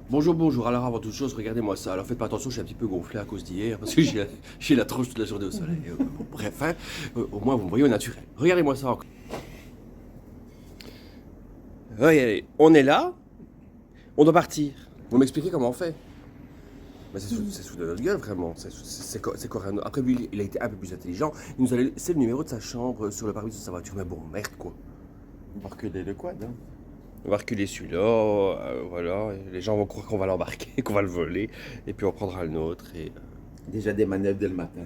Bonjour, bonjour. Alors avant toute chose, regardez-moi ça. Alors faites pas attention, je suis un petit peu gonflé à cause d'hier parce que j'ai la tronche toute la journée au soleil. Bon, bref, hein, au moins vous me voyez au naturel. Regardez-moi ça encore. Regardez, on est là, on doit partir. Vous m'expliquez comment on fait? Mais c'est sous de notre gueule vraiment. C'est Corano. Après lui, il a été un peu plus intelligent. Il nous a laissé le numéro de sa chambre sur le pare-brise de sa voiture. Mais bon, merde quoi. On va reculer le quad. Hein. On va reculer celui-là, voilà. Et les gens vont croire qu'on va l'embarquer, qu'on va le voler, et puis on prendra le nôtre. Déjà des manœuvres dès le matin.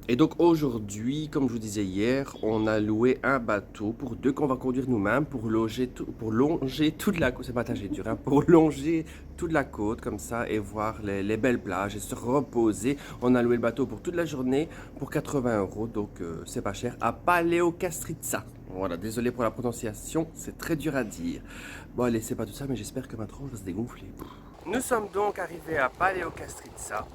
Et donc aujourd'hui, comme je vous disais hier, on a loué un bateau pour deux qu'on va conduire nous-mêmes pour longer toute la côte. C'est pas tâché dur, hein, pour longer toute la côte comme ça et voir les belles plages et se reposer. On a loué le bateau pour toute la journée pour 80 €, donc c'est pas cher, à Paleokastritsa. Voilà, désolé pour la prononciation, c'est très dur à dire. Bon allez, c'est pas tout ça, mais j'espère que ma tronche va se dégonfler. Nous sommes donc arrivés à Paleokastritsa.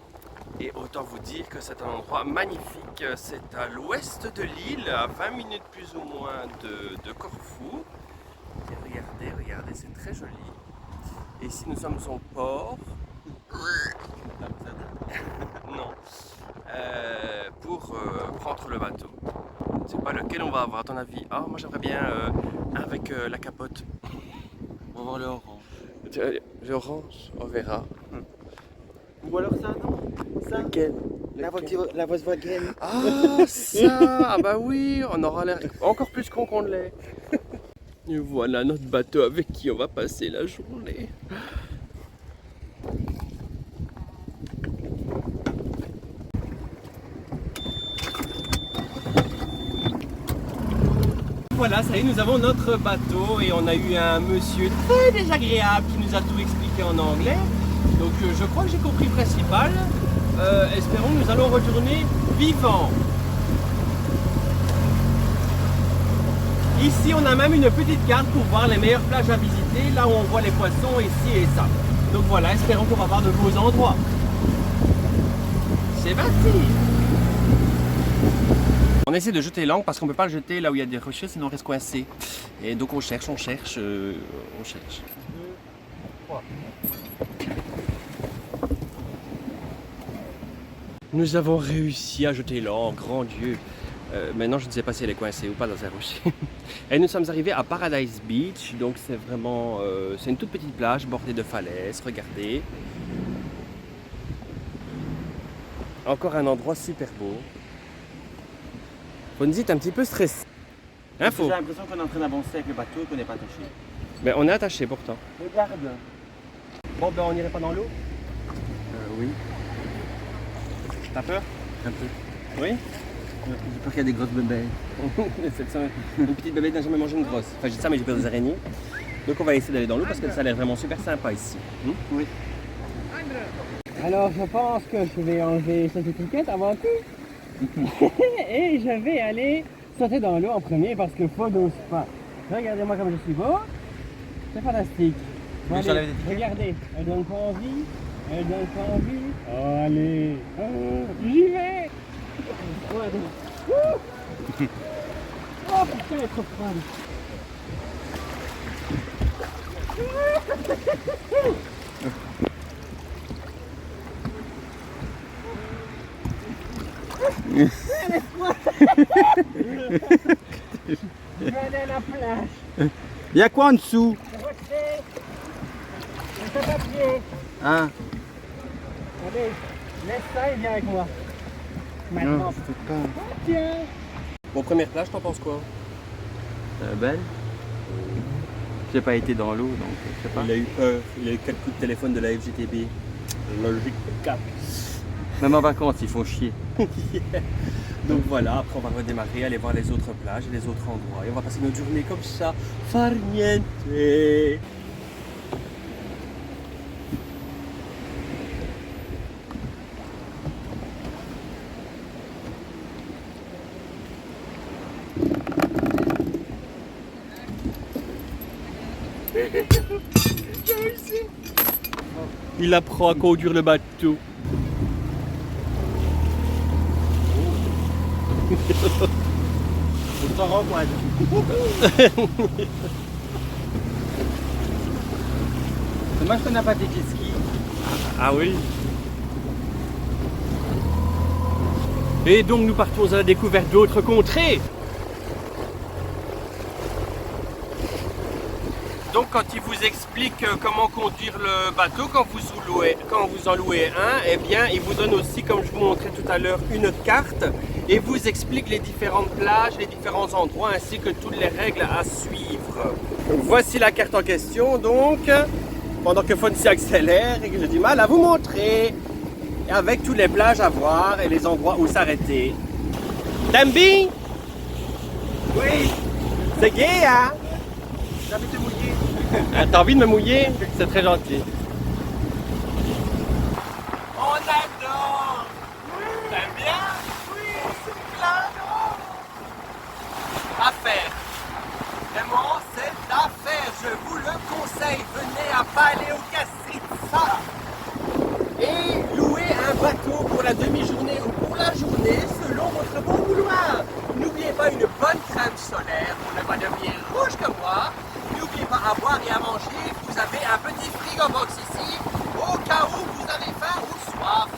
Et autant vous dire que c'est un endroit magnifique, c'est à l'ouest de l'île, à 20 minutes plus ou moins de Corfou. Et regardez, c'est très joli. Et ici nous sommes au port. Non. Pour prendre le bateau. C'est pas lequel on va avoir à ton avis. Ah, moi j'aimerais bien avec la capote. On va voir le orange. Le orange, on verra. Ou alors ça, non? Ça? Lequel? La Volkswagen. Ah, ça! Ah bah oui, on aura l'air encore plus con qu'on ne l'est. Et voilà notre bateau avec qui on va passer la journée. Voilà, ça y est, nous avons notre bateau et on a eu un monsieur très désagréable qui nous a tout expliqué en anglais. Donc je crois que j'ai compris le principal. Espérons que nous allons retourner vivants. Ici, on a même une petite carte pour voir les meilleures plages à visiter, là où on voit les poissons, ici et ça. Donc voilà, espérons qu'on va voir de beaux endroits. C'est parti! On essaie de jeter l'angle parce qu'on ne peut pas le jeter là où il y a des rochers, sinon on reste coincé. Et donc on cherche. 2, 3. Nous avons réussi à jeter l'angle, grand Dieu. Maintenant, je ne sais pas si elle est coincée ou pas dans un rocher. Et nous sommes arrivés à Paradise Beach, donc c'est vraiment, c'est une toute petite plage bordée de falaises. Regardez. Encore un endroit super beau. Vous nous dites un petit peu stressé. J'ai l'impression qu'on est en train d'avancer avec le bateau et qu'on n'est pas attaché. Mais on est attaché pourtant. Regarde. Bon, ben on n'irait pas dans l'eau? Oui. T'as peur? Un peu. Oui? J'ai peur qu'il y a des grosses bébés. Une petite bébé n'a jamais mangé une grosse. Enfin, je dis ça, mais j'ai peur des araignées. Donc on va essayer d'aller dans l'eau parce que ça a l'air vraiment super sympa ici. Oui. Alors je pense que je vais enlever cette étiquette avant tout. Et je vais aller sauter dans l'eau en premier parce que faut d'eau pas. Regardez-moi comme je suis beau. C'est fantastique. Bon, Mais allez, j'enlève l'étiquette. regardez, elle donne pas envie. Elle donne pas envie. Allez, j'y vais. Oh putain, elle est trop froide. Je vais aller à la plage. Il y a quoi en dessous? Le papier. Hein? Allez, laisse ça et viens avec moi. Maintenant. Non, je peux pas. Tiens. Bon, première plage, t'en penses quoi? Belle. J'ai pas été dans l'eau, donc je sais pas. Il a eu peur. Il a eu 4 coups de téléphone de la FGTB. Logique 4. Même en vacances, ils font chier. Donc voilà, après on va redémarrer, aller voir les autres plages et les autres endroits. Et on va passer notre journée comme ça. Farniente. Il apprend à conduire le bateau. On s'en rend compte. Dommage qu'on n'a pas de jet ski. Ah oui. Et donc nous partons à la découverte d'autres contrées. Donc quand il vous explique comment conduire le bateau quand vous en louez un, eh bien il vous donne aussi, comme je vous montrais tout à l'heure, une carte et vous explique les différentes plages, les différents endroits ainsi que toutes les règles à suivre. Donc, voici la carte en question donc, pendant que Fonsi accélère et que j'ai du mal à vous montrer, avec toutes les plages à voir et les endroits où s'arrêter. Dambi? Oui. C'est gay, hein? J'ai envie de te mouiller. T'as envie de me mouiller? C'est très gentil. On adore! T'aimes bien? Oui, c'est plein d'eau! À faire. Vraiment, c'est à faire. Je vous le conseille. Venez à Paléocastritsa et louez un bateau pour la demi-journée ou pour la journée selon votre bon vouloir. N'oubliez pas une bonne crème solaire pour ne pas devenir rouge comme moi. N'oubliez pas à boire et à manger. Vous avez un petit frigo box ici au cas où vous avez faim ou soif.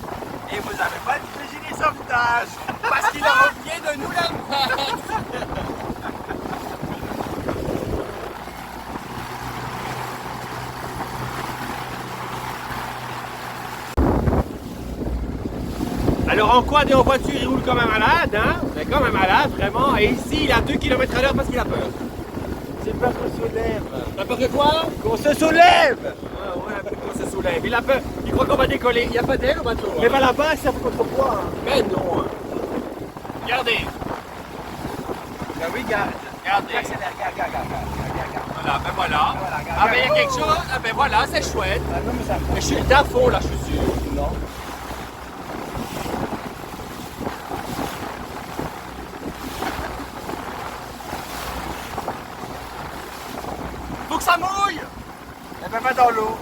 Et vous n'avez pas de gilet sauvetage parce qu'il a oublié de nous la mettre. Alors en quad et en voiture, il roule comme un malade, hein? Mais comme un malade, vraiment. Et ici, il a 2 km/h parce qu'il a peur. C'est peur qu'on se soulève. T'as peur de quoi? Qu'on se soulève! Ah ouais, qu'on se soulève. Il a peur. Il croit qu'on va décoller. Il n'y a pas d'aile au bateau. Mais va là-bas, ça fait contrepoids. Mais non. Regardez. Ben oui, regarde. Regardez. Accélère, regarde. Voilà, ben voilà. Ah ben il y a quelque chose. Ah ben voilà, c'est chouette. Mais je suis à fond là, je suis sûr. Non. Faut que ça mouille! Eh ben va dans l'eau.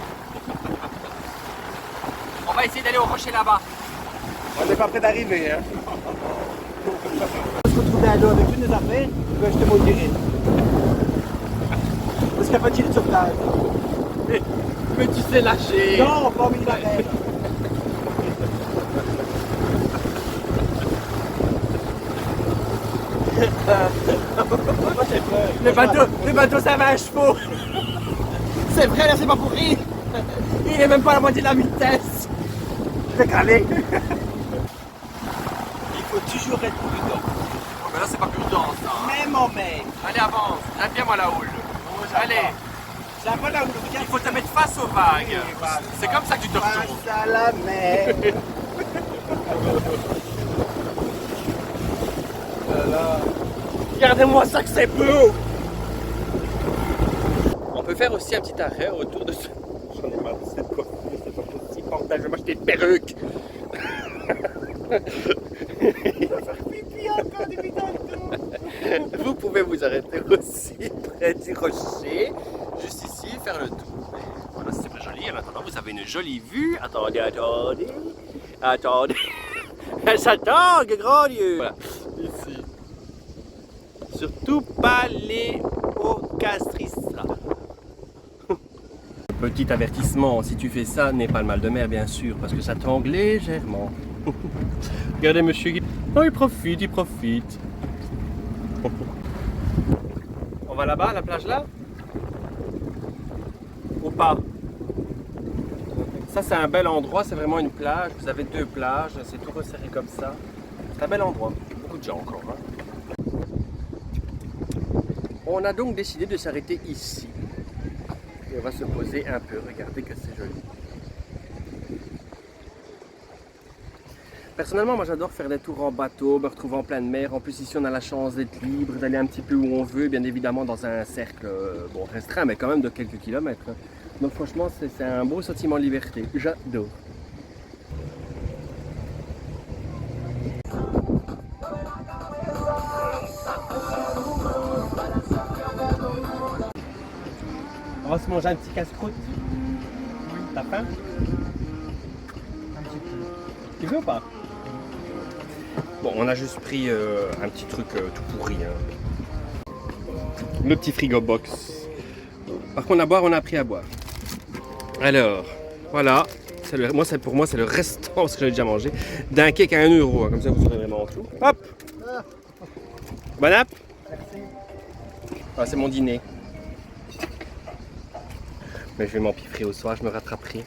On va essayer d'aller au rocher là-bas. On n'est pas près d'arriver, hein. On se retrouve à l'eau avec toutes nos affaires, ben, je te mouillerai. Parce qu'il n'y a pas de gilet de sauvetage. Mais tu sais lâcher. Non, pas envie de l'arrêter. Le bateau ça va à chevaux. C'est vrai là, c'est pas pour rire. Il est même pas à la moitié de la vitesse. Je vais caler. Il faut toujours être prudent. Oh, mais là c'est pas prudent ça. Même en mer. Allez avance, viens moi la houle. Allez. C'est un peu la houle. Il faut te mettre face aux vagues. C'est comme ça que tu te retournes. Face à la mer. Voilà. Regardez-moi ça que c'est beau! On peut faire aussi un petit arrêt autour de ce... J'en ai marre de cette coiffure, c'est pas possible, bordel, je vais m'acheter une perruque! Il va faire pipi encore depuis tantôt! Vous pouvez vous arrêter aussi près du rocher, juste ici, faire le tour. Voilà, c'est très joli. En attendant, vous avez une jolie vue. Attendez. J'attends, grand Dieu! Voilà, ici. Surtout Paléocastritsa. Petit avertissement, si tu fais ça, n'aie pas le mal de mer bien sûr, parce que ça tangue légèrement. Regardez monsieur qui... Oh, il profite. On va là-bas, à la plage là? Ou pas? Ça c'est un bel endroit, c'est vraiment une plage. Vous avez 2 plages, c'est tout resserré comme ça. C'est un bel endroit, beaucoup de gens encore. Hein. On a donc décidé de s'arrêter ici. Et on va se poser un peu, regardez que c'est joli. Personnellement, moi j'adore faire des tours en bateau, me retrouver en pleine mer. En plus ici on a la chance d'être libre, d'aller un petit peu où on veut, bien évidemment dans un cercle bon, restreint, mais quand même de quelques kilomètres. Donc franchement c'est un beau sentiment de liberté, j'adore. On va se manger un petit casse-croûte. T'as faim? Un petit peu. Tu veux ou pas? Bon, on a juste pris un petit truc tout pourri. Hein. Le petit frigo box. Par contre, à boire, on a pris à boire. Alors, voilà. Pour moi, c'est le restant, parce que j'ai déjà mangé, d'un cake à 1 euro. Hein, comme ça, vous aurez vraiment tout. Hop! Bon app! Ah, c'est mon dîner. Mais je vais m'empiffrer au soir, je me rattraperai.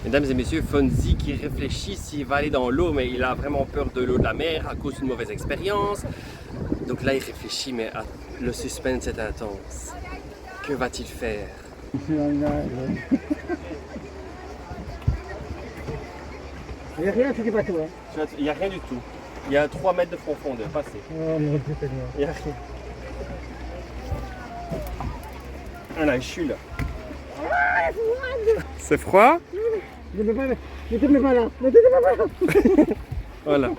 Mesdames et messieurs, Fonzie qui réfléchit s'il va aller dans l'eau, mais il a vraiment peur de l'eau de la mer à cause d'une mauvaise expérience. Donc là, il réfléchit, mais le suspense est intense. Que va-t-il faire? Il n'y a rien sur les bateaux. Hein. Il n'y a rien du tout. Il y a 3 mètres de profondeur, passé. Oh mon Dieu, c'est bien. Il n'y a rien. Ah là, je suis là. C'est froid? Ne te mets pas là. Ne te mets pas là. Voilà.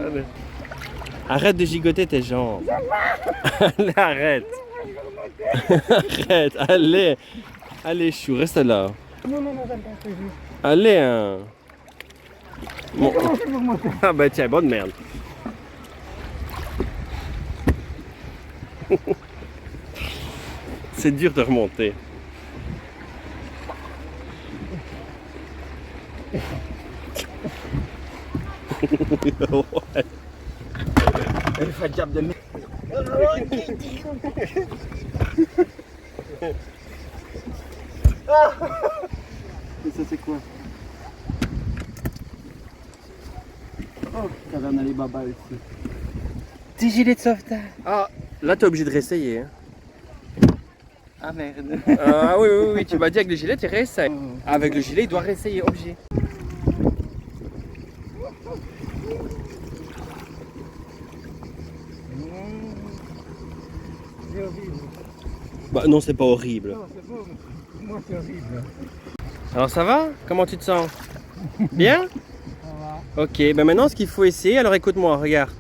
Allez. Arrête de gigoter tes jambes. Allez, arrête. Arrête, allez. Allez, chou, reste là. Non, j'aime pas ce jeu. Allez, hein. Bon. Comment c'est pour moi? Ah bah tiens, bonne merde. C'est dur de remonter. Ouais. Elle fait diable de merde. Et ça c'est quoi? Oh, Karen Alibaba aussi. Petit gilet de sauvetage. Ah, là t'es obligé de réessayer. Hein. Ah merde. Ah oui, tu m'as dit avec le gilet, tu réessayes. Avec le gilet, il doit réessayer, obligé. C'est horrible. Bah non, c'est pas horrible. Non, c'est beau, mais moi c'est horrible. Alors ça va? Comment tu te sens? Bien? Ça va. Ok, ben maintenant ce qu'il faut essayer, alors écoute-moi, regarde.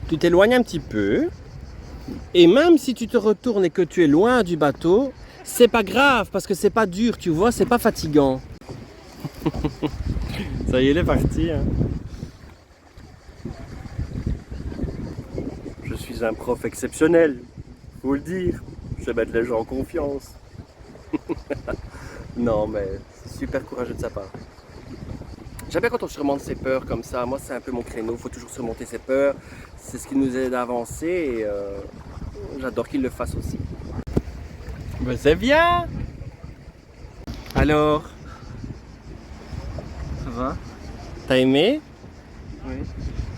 Tu t'éloignes un petit peu. Et même si tu te retournes et que tu es loin du bateau, c'est pas grave parce que c'est pas dur, tu vois, c'est pas fatigant. Ça y est, il est parti. Hein. Je suis un prof exceptionnel, faut le dire. Je vais mettre les gens en confiance. Non, mais c'est super courageux de sa part. J'aime bien quand on surmonte ses peurs comme ça. Moi, c'est un peu mon créneau. Il faut toujours surmonter ses peurs. C'est ce qui nous aide à avancer et j'adore qu'il le fasse aussi. Ben, c'est bien. Alors, Ça va? t'as aimé? Oui.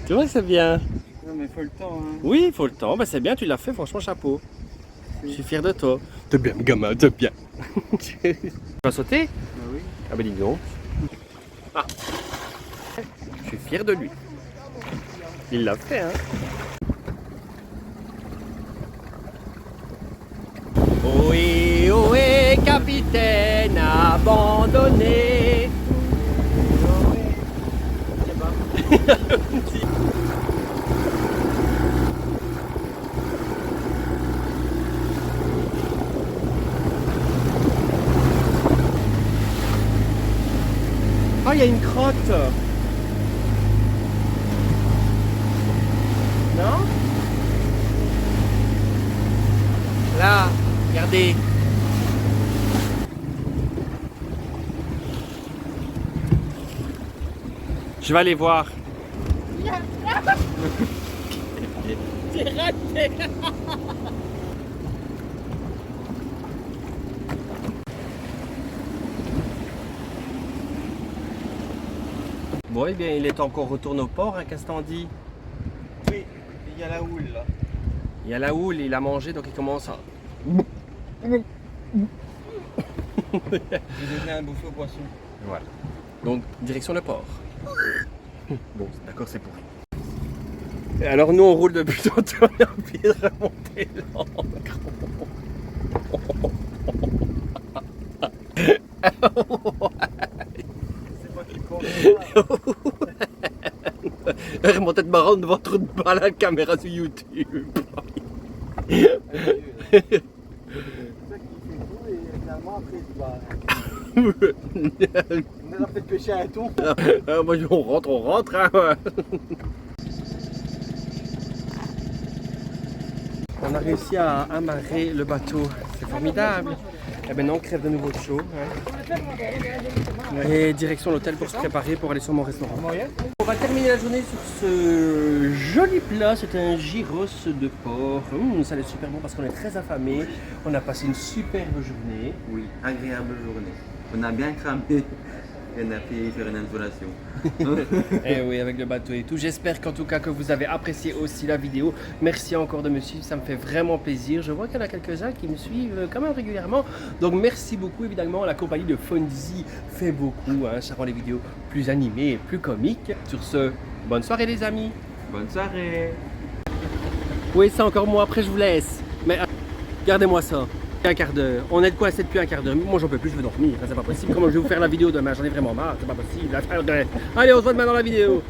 Tu vois que c'est bien? Non mais faut le temps hein. Oui, il faut le temps. Ben, c'est bien, tu l'as fait. Franchement, chapeau. Je suis fier de toi. T'es bien, gamin, t'es bien. Tu vas sauter? Bah oui. Ah ben dis donc. Ah. Je suis fier de lui. Il l'a fait, hein. Ohé, ohé, capitaine abandonné. Ah, il y a une crotte. Non? Là, regardez. Je vais aller voir. J'ai raté. Bon, eh bien, il est encore retourné au port, hein, qu'est-ce que t'en dis? Oui, il y a la houle là. Il y a la houle, il a mangé, donc il commence à... J'ai donné un bouffon au poisson. Voilà. Donc, direction le port. Bon, d'accord, c'est pourri. Et alors, nous, on roule depuis tantôt, on a envie de remonter l'encre. C'est pas qui compte. Remonter de marrant devant trop de balles à la caméra sur YouTube. C'est ça qui fait tout et finalement après tu vas. On a fait pêcher un thon. Moi, on rentre. Hein. On a réussi à amarrer le bateau. C'est formidable. Et maintenant, on crève de nouveau de chaud. Hein. Et direction l'hôtel pour se préparer pour aller sur mon restaurant. On va terminer la journée sur ce joli plat. C'est un gyros de porc. Ça a l'air super bon parce qu'on est très affamé. On a passé une superbe journée. Oui, agréable journée. On a bien cramé. On a pu faire une installation. Et oui, avec le bateau et tout. J'espère qu'en tout cas que vous avez apprécié aussi la vidéo. Merci encore de me suivre, ça me fait vraiment plaisir. Je vois qu'il y en a quelques-uns qui me suivent quand même régulièrement. Donc merci beaucoup, évidemment. La compagnie de Fonzie fait beaucoup. Hein. Ça rend les vidéos plus animées et plus comiques. Sur ce, bonne soirée les amis. Bonne soirée. Oui, c'est encore moi. Après, je vous laisse. Mais gardez-moi ça. Un quart d'heure. On est de quoi depuis un quart d'heure. Moi j'en peux plus, je veux dormir. C'est pas possible. Comment je vais vous faire la vidéo demain? J'en ai vraiment marre. C'est pas possible. Allez, on se voit demain dans la vidéo.